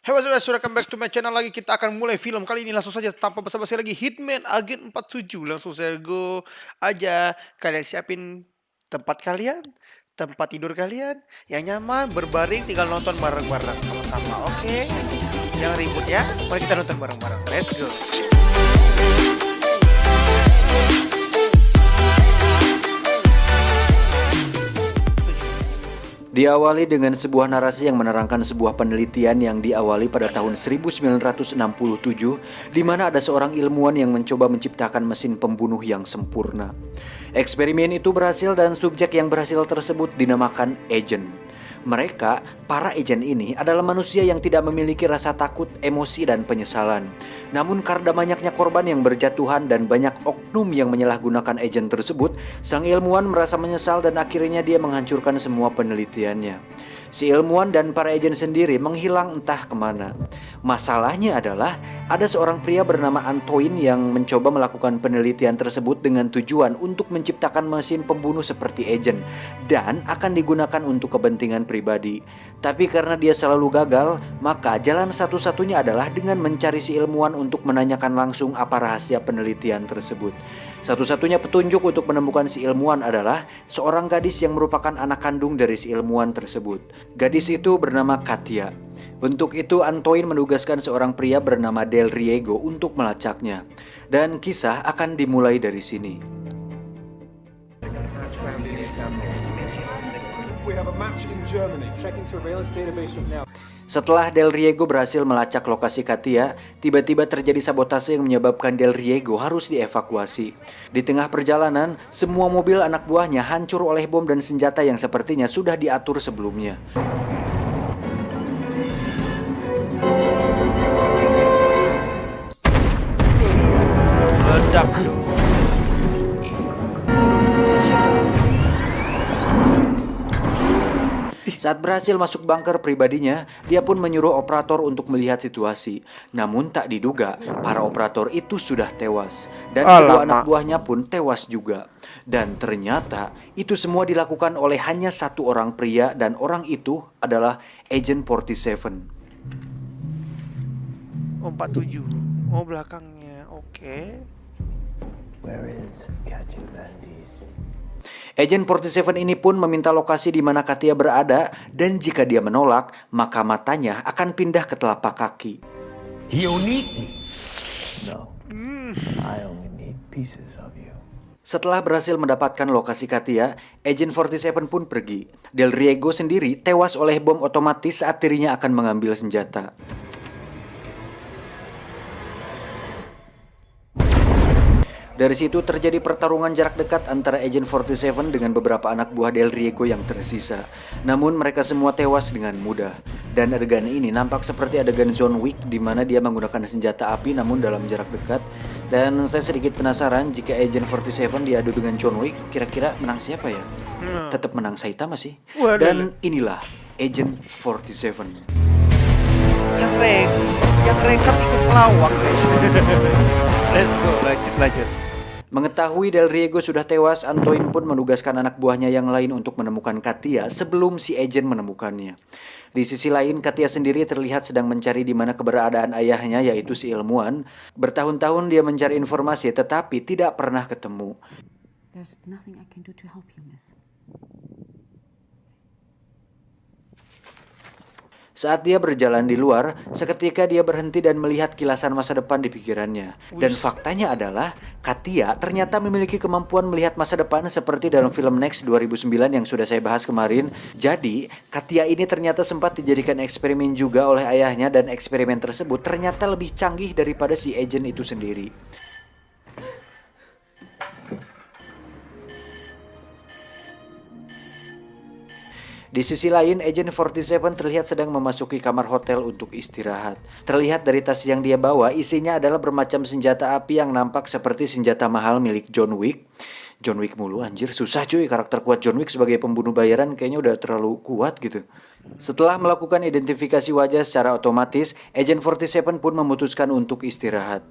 Hey what's up, welcome back to my channel lagi. Kita akan mulai film kali ini langsung saja tanpa basa-basi lagi. Hitman Agent 47. Langsung saya go aja. Kalian siapin tempat kalian, tempat tidur kalian yang nyaman, berbaring, tinggal nonton bareng-bareng sama-sama. Oke? Jangan ribut ya. Mari kita nonton bareng-bareng. Let's go. Diawali dengan sebuah narasi yang menerangkan sebuah penelitian yang diawali pada tahun 1967, di mana ada seorang ilmuwan yang mencoba menciptakan mesin pembunuh yang sempurna. Eksperimen itu berhasil dan subjek yang berhasil tersebut dinamakan agent. Mereka, para agen ini adalah manusia yang tidak memiliki rasa takut, emosi, dan penyesalan. Namun karena banyaknya korban yang berjatuhan dan banyak oknum yang menyalahgunakan agen tersebut, sang ilmuwan merasa menyesal dan akhirnya dia menghancurkan semua penelitiannya. Si ilmuwan dan para agen sendiri menghilang entah kemana. Masalahnya adalah ada seorang pria bernama Antoine yang mencoba melakukan penelitian tersebut dengan tujuan untuk menciptakan mesin pembunuh seperti agen dan akan digunakan untuk kepentingan pribadi. Tapi karena dia selalu gagal, maka jalan satu-satunya adalah dengan mencari si ilmuwan untuk menanyakan langsung apa rahasia penelitian tersebut. Satu-satunya petunjuk untuk menemukan si ilmuwan adalah seorang gadis yang merupakan anak kandung dari si ilmuwan tersebut. Gadis itu bernama Katia. Untuk itu Antoine menugaskan seorang pria bernama Del Riego untuk melacaknya. Dan kisah akan dimulai dari sini. Setelah Del Riego berhasil melacak lokasi Katia, tiba-tiba terjadi sabotase yang menyebabkan Del Riego harus dievakuasi. Di tengah perjalanan, semua mobil anak buahnya hancur oleh bom dan senjata yang sepertinya sudah diatur sebelumnya. Meledak dong. Saat berhasil masuk bunker pribadinya, dia pun menyuruh operator untuk melihat situasi. Namun tak diduga, para operator itu sudah tewas. Dan kedua anak buahnya pun tewas juga. Dan ternyata, itu semua dilakukan oleh hanya satu orang pria dan orang itu adalah Agent 47. Oh, 47. Oh, belakangnya. Oke. Where is Katya Landis? Agent 47 ini pun meminta lokasi di mana Katia berada dan jika dia menolak, maka matanya akan pindah ke telapak kaki. You need me? No. I only need pieces of you. Setelah berhasil mendapatkan lokasi Katia, Agent 47 pun pergi. Del Riego sendiri tewas oleh bom otomatis saat dirinya akan mengambil senjata. Dari situ terjadi pertarungan jarak dekat antara Agent 47 dengan beberapa anak buah Del Riego yang tersisa. Namun mereka semua tewas dengan mudah. Dan adegan ini nampak seperti adegan John Wick di mana dia menggunakan senjata api namun dalam jarak dekat. Dan saya sedikit penasaran jika Agent 47 diadu dengan John Wick, kira-kira menang siapa ya? Tetap menang Saitama sih. Dan inilah Agent 47. Yang rekap ikut pelawak guys. Let's go, lanjut. Mengetahui Del Riego sudah tewas, Antoine pun menugaskan anak buahnya yang lain untuk menemukan Katia sebelum si agent menemukannya. Di sisi lain, Katia sendiri terlihat sedang mencari di mana keberadaan ayahnya, yaitu si ilmuwan. Bertahun-tahun dia mencari informasi tetapi tidak pernah ketemu. There's nothing I can do to help you, miss. Saat dia berjalan di luar, seketika dia berhenti dan melihat kilasan masa depan di pikirannya. Dan faktanya adalah, Katia ternyata memiliki kemampuan melihat masa depan seperti dalam film Next 2009 yang sudah saya bahas kemarin. Jadi, Katia ini ternyata sempat dijadikan eksperimen juga oleh ayahnya dan eksperimen tersebut ternyata lebih canggih daripada si agent itu sendiri. Di sisi lain, Agent 47 terlihat sedang memasuki kamar hotel untuk istirahat. Terlihat dari tas yang dia bawa, isinya adalah bermacam senjata api yang nampak seperti senjata mahal milik John Wick. John Wick mulu anjir, susah cuy karakter kuat John Wick sebagai pembunuh bayaran kayaknya udah terlalu kuat gitu. Setelah melakukan identifikasi wajah secara otomatis, Agent 47 pun memutuskan untuk istirahat.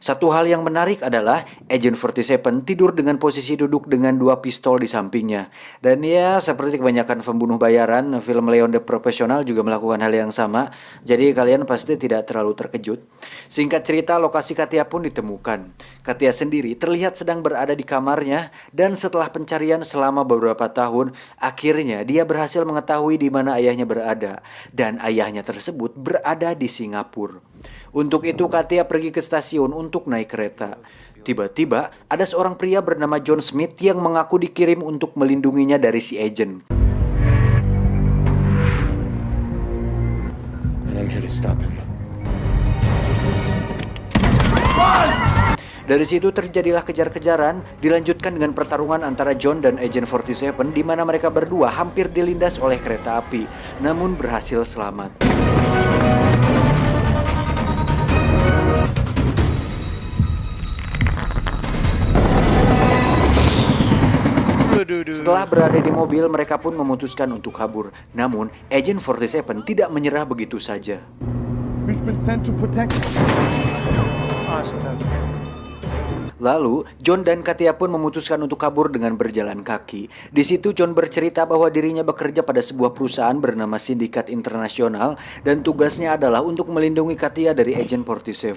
Satu hal yang menarik adalah Agent 47 tidur dengan posisi duduk dengan 2 pistol di sampingnya. Dan ya, seperti kebanyakan pembunuh bayaran, film Leon the Professional juga melakukan hal yang sama. Jadi kalian pasti tidak terlalu terkejut. Singkat cerita, lokasi Katia pun ditemukan. Katia sendiri terlihat sedang berada di kamarnya, dan setelah pencarian selama beberapa tahun, akhirnya dia berhasil mengetahui di mana ayahnya berada. Dan ayahnya tersebut berada di Singapura. Untuk itu Katia pergi ke stasiun untuk naik kereta. Tiba-tiba ada seorang pria bernama John Smith yang mengaku dikirim untuk melindunginya dari si agent. And I'm here to stop him. Dari situ terjadilah kejar-kejaran, dilanjutkan dengan pertarungan antara John dan Agent 47 di mana mereka berdua hampir dilindas oleh kereta api, namun berhasil selamat. Setelah berada di mobil, mereka pun memutuskan untuk kabur. Namun, Agent 47 tidak menyerah begitu saja. We've been sent to protect. Astaga. Lalu, John dan Katia pun memutuskan untuk kabur dengan berjalan kaki. Di situ John bercerita bahwa dirinya bekerja pada sebuah perusahaan bernama Sindikat Internasional dan tugasnya adalah untuk melindungi Katia dari Agent 47.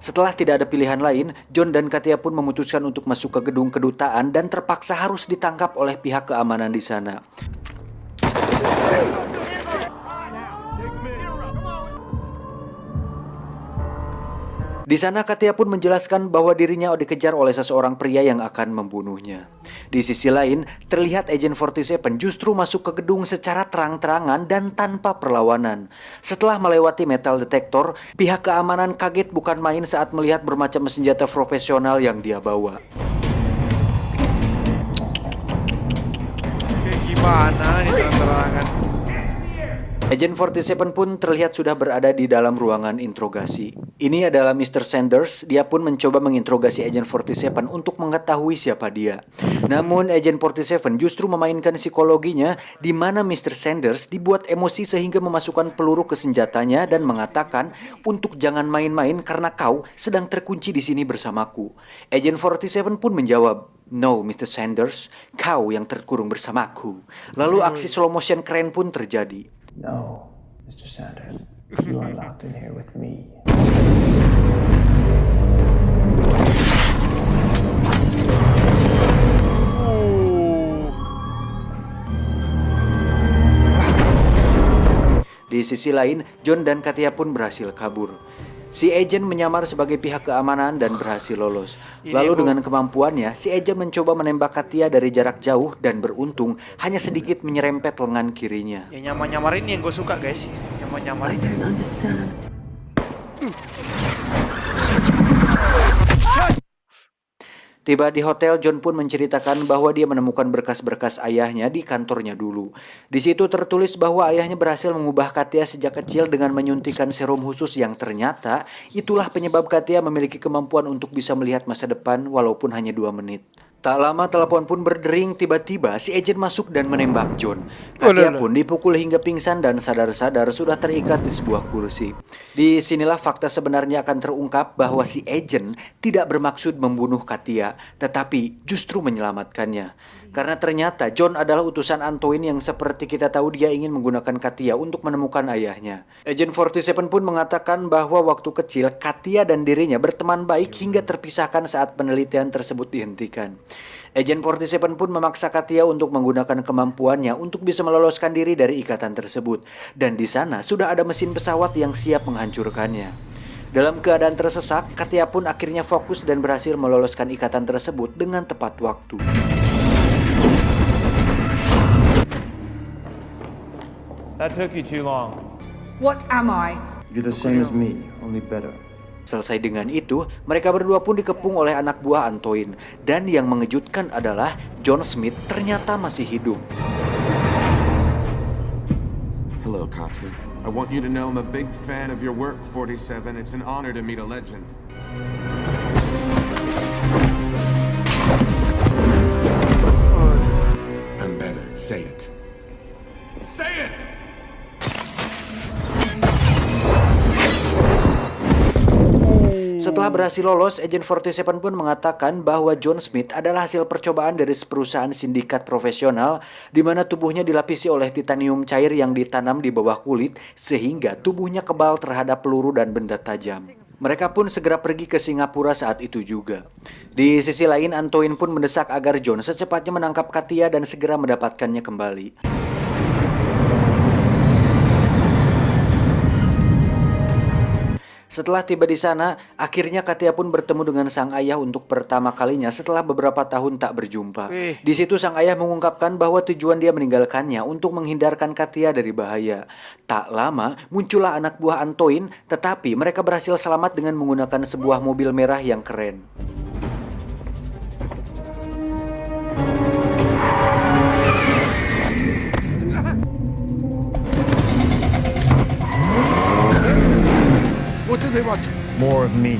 Setelah tidak ada pilihan lain, John dan Katia pun memutuskan untuk masuk ke gedung kedutaan dan terpaksa harus ditangkap oleh pihak keamanan di sana. Di sana Katia pun menjelaskan bahwa dirinya dikejar oleh seseorang pria yang akan membunuhnya. Di sisi lain, terlihat Agent 47 justru masuk ke gedung secara terang-terangan dan tanpa perlawanan. Setelah melewati metal detector, pihak keamanan kaget bukan main saat melihat bermacam senjata profesional yang dia bawa. Kayak gimana nih terang-terangan? Agent 47 pun terlihat sudah berada di dalam ruangan interogasi. Ini adalah Mr. Sanders, dia pun mencoba menginterogasi Agent 47 untuk mengetahui siapa dia. Namun Agent 47 justru memainkan psikologinya di mana Mr. Sanders dibuat emosi sehingga memasukkan peluru ke senjatanya dan mengatakan untuk jangan main-main karena kau sedang terkunci di sini bersamaku. Agent 47 pun menjawab, "No, Mr. Sanders, kau yang terkurung bersamaku." Lalu aksi slow motion keren pun terjadi. No, Mr. Sanders. You are locked in here with me. Di sisi lain, John dan Katia pun berhasil kabur. Si agent menyamar sebagai pihak keamanan dan berhasil lolos. Lalu dengan kemampuannya, si agent mencoba menembak Katia dari jarak jauh dan beruntung hanya sedikit menyerempet lengan kirinya. Ya nyamar-nyamar ini yang gue suka guys. Nyamar-nyamar. I don't understand. Tiba di hotel, John pun menceritakan bahwa dia menemukan berkas-berkas ayahnya di kantornya dulu. Di situ tertulis bahwa ayahnya berhasil mengubah Katia sejak kecil dengan menyuntikkan serum khusus yang ternyata itulah penyebab Katia memiliki kemampuan untuk bisa melihat masa depan walaupun hanya 2 menit. Tak lama telepon pun berdering, tiba-tiba si agent masuk dan menembak John. Katia pun dipukul hingga pingsan dan sadar-sadar sudah terikat di sebuah kursi. Di sinilah fakta sebenarnya akan terungkap bahwa si agent tidak bermaksud membunuh Katia, tetapi justru menyelamatkannya. Karena ternyata John adalah utusan Antoine yang seperti kita tahu dia ingin menggunakan Katia untuk menemukan ayahnya. Agent 47 pun mengatakan bahwa waktu kecil Katia dan dirinya berteman baik hingga terpisahkan saat penelitian tersebut dihentikan. Agent 47 pun memaksa Katia untuk menggunakan kemampuannya untuk bisa meloloskan diri dari ikatan tersebut. Dan di sana sudah ada mesin pesawat yang siap menghancurkannya. Dalam keadaan tersesak, Katia pun akhirnya fokus dan berhasil meloloskan ikatan tersebut dengan tepat waktu. That took you too long. What am I? You're the same as me, only better. Selesai dengan itu, mereka berdua pun dikepung oleh anak buah Antoine. Dan yang mengejutkan adalah John Smith ternyata masih hidup. Hello, Katia. I want you to know I'm a big fan of your work, 47. It's an honor to meet a legend. I'm better. Say it. Say it! Setelah berhasil lolos, Agent 47 pun mengatakan bahwa John Smith adalah hasil percobaan dari perusahaan sindikat profesional di mana tubuhnya dilapisi oleh titanium cair yang ditanam di bawah kulit sehingga tubuhnya kebal terhadap peluru dan benda tajam. Mereka pun segera pergi ke Singapura saat itu juga. Di sisi lain, Antoine pun mendesak agar John secepatnya menangkap Katia dan segera mendapatkannya kembali. Setelah tiba di sana, akhirnya Katia pun bertemu dengan sang ayah untuk pertama kalinya setelah beberapa tahun tak berjumpa. Di situ sang ayah mengungkapkan bahwa tujuan dia meninggalkannya untuk menghindarkan Katia dari bahaya. Tak lama, muncullah anak buah Antoine, tetapi mereka berhasil selamat dengan menggunakan sebuah mobil merah yang keren. What do they want? More of me.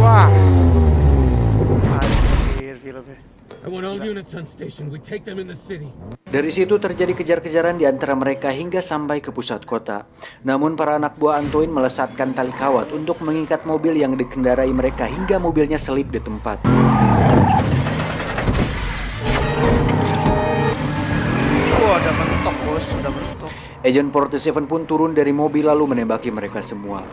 Wah. Anjir filmnya. I want all units on station. We take them in the city. Dari situ terjadi kejar-kejaran di antara mereka hingga sampai ke pusat kota. Namun para anak buah Antoine melesatkan tali kawat untuk mengikat mobil yang dikendarai mereka hingga mobilnya selip di tempat. Udah mentok bos, udah mentok. Agent 47 pun turun dari mobil lalu menembaki mereka semua.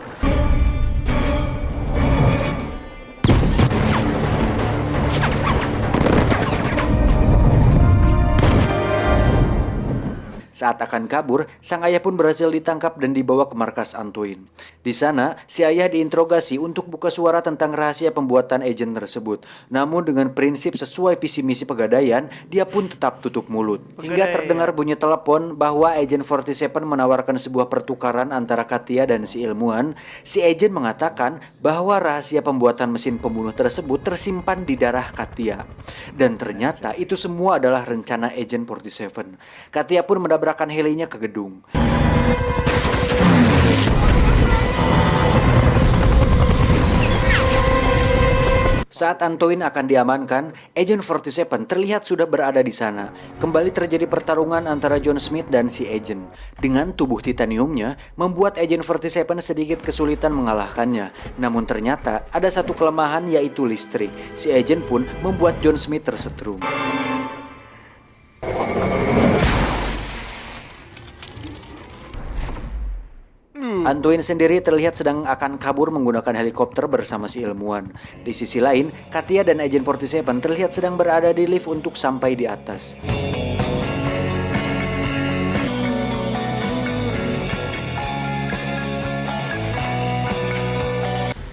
Saat akan kabur, sang ayah pun berhasil ditangkap dan dibawa ke markas Antoine. Di sana, si ayah diinterogasi untuk buka suara tentang rahasia pembuatan agen tersebut. Namun dengan prinsip sesuai visi misi Pegadaian, dia pun tetap tutup mulut. Hingga terdengar bunyi telepon bahwa Agent 47 menawarkan sebuah pertukaran antara Katia dan si ilmuwan. Si agent mengatakan bahwa rahasia pembuatan mesin pembunuh tersebut tersimpan di darah Katia. Dan ternyata itu semua adalah rencana Agent 47. Katia pun mendabrakan helinya ke gedung. Saat Antoine akan diamankan, Agent 47 terlihat sudah berada di sana. Kembali terjadi pertarungan antara John Smith dan si agent. Dengan tubuh titaniumnya, membuat Agent 47 sedikit kesulitan mengalahkannya. Namun ternyata ada satu kelemahan, yaitu listrik. Si agent pun membuat John Smith tersetrum. Antoine sendiri terlihat sedang akan kabur menggunakan helikopter bersama si ilmuwan. Di sisi lain, Katia dan Agent 47 terlihat sedang berada di lift untuk sampai di atas.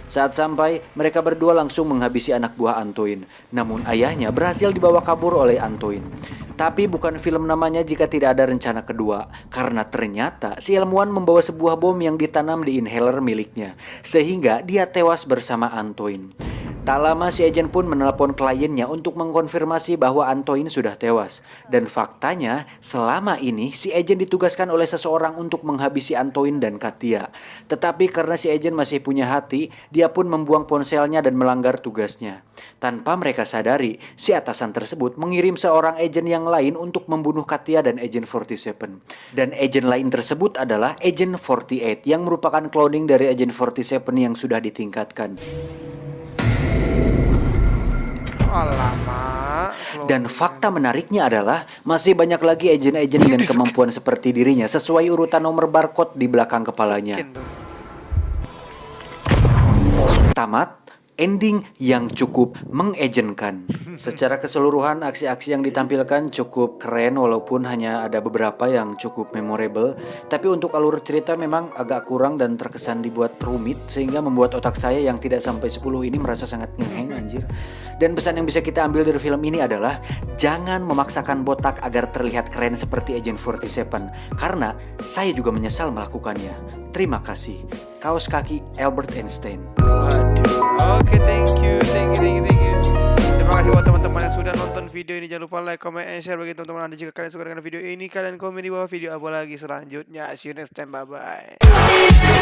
Saat sampai, mereka berdua langsung menghabisi anak buah Antoine. Namun ayahnya berhasil dibawa kabur oleh Antoine. Tapi bukan film namanya jika tidak ada rencana kedua. Karena ternyata si ilmuwan membawa sebuah bom yang ditanam di inhaler miliknya. Sehingga dia tewas bersama Antoine. Tak lama si agent pun menelpon kliennya untuk mengkonfirmasi bahwa Antoine sudah tewas. Dan faktanya, selama ini si agent ditugaskan oleh seseorang untuk menghabisi Antoine dan Katia. Tetapi karena si agent masih punya hati, dia pun membuang ponselnya dan melanggar tugasnya. Tanpa mereka sadari, si atasan tersebut mengirim seorang agent yang lain untuk membunuh Katia dan Agent 47. Dan agent lain tersebut adalah Agent 48 yang merupakan cloning dari Agent 47 yang sudah ditingkatkan. Alamak. Dan fakta menariknya adalah masih banyak lagi agen-agen dengan kemampuan seperti dirinya sesuai urutan nomor barcode di belakang kepalanya. Tamat. Ending yang cukup mengagenkan. Secara keseluruhan aksi-aksi yang ditampilkan cukup keren walaupun hanya ada beberapa yang cukup memorable. Tapi untuk alur cerita memang agak kurang dan terkesan dibuat rumit sehingga membuat otak saya yang tidak sampai 10 ini merasa sangat ngeheng anjir. Dan pesan yang bisa kita ambil dari film ini adalah jangan memaksakan botak agar terlihat keren seperti Agent 47 karena saya juga menyesal melakukannya. Terima kasih. Kaos kaki Albert Einstein. Waduh. Oke, thank you. Terima kasih buat teman-teman yang sudah nonton video ini. Jangan lupa like, comment, and share bagi teman-teman Anda jika kalian suka dengan video ini. Kalian komen di bawah video apa lagi selanjutnya. See you next time. Bye-bye.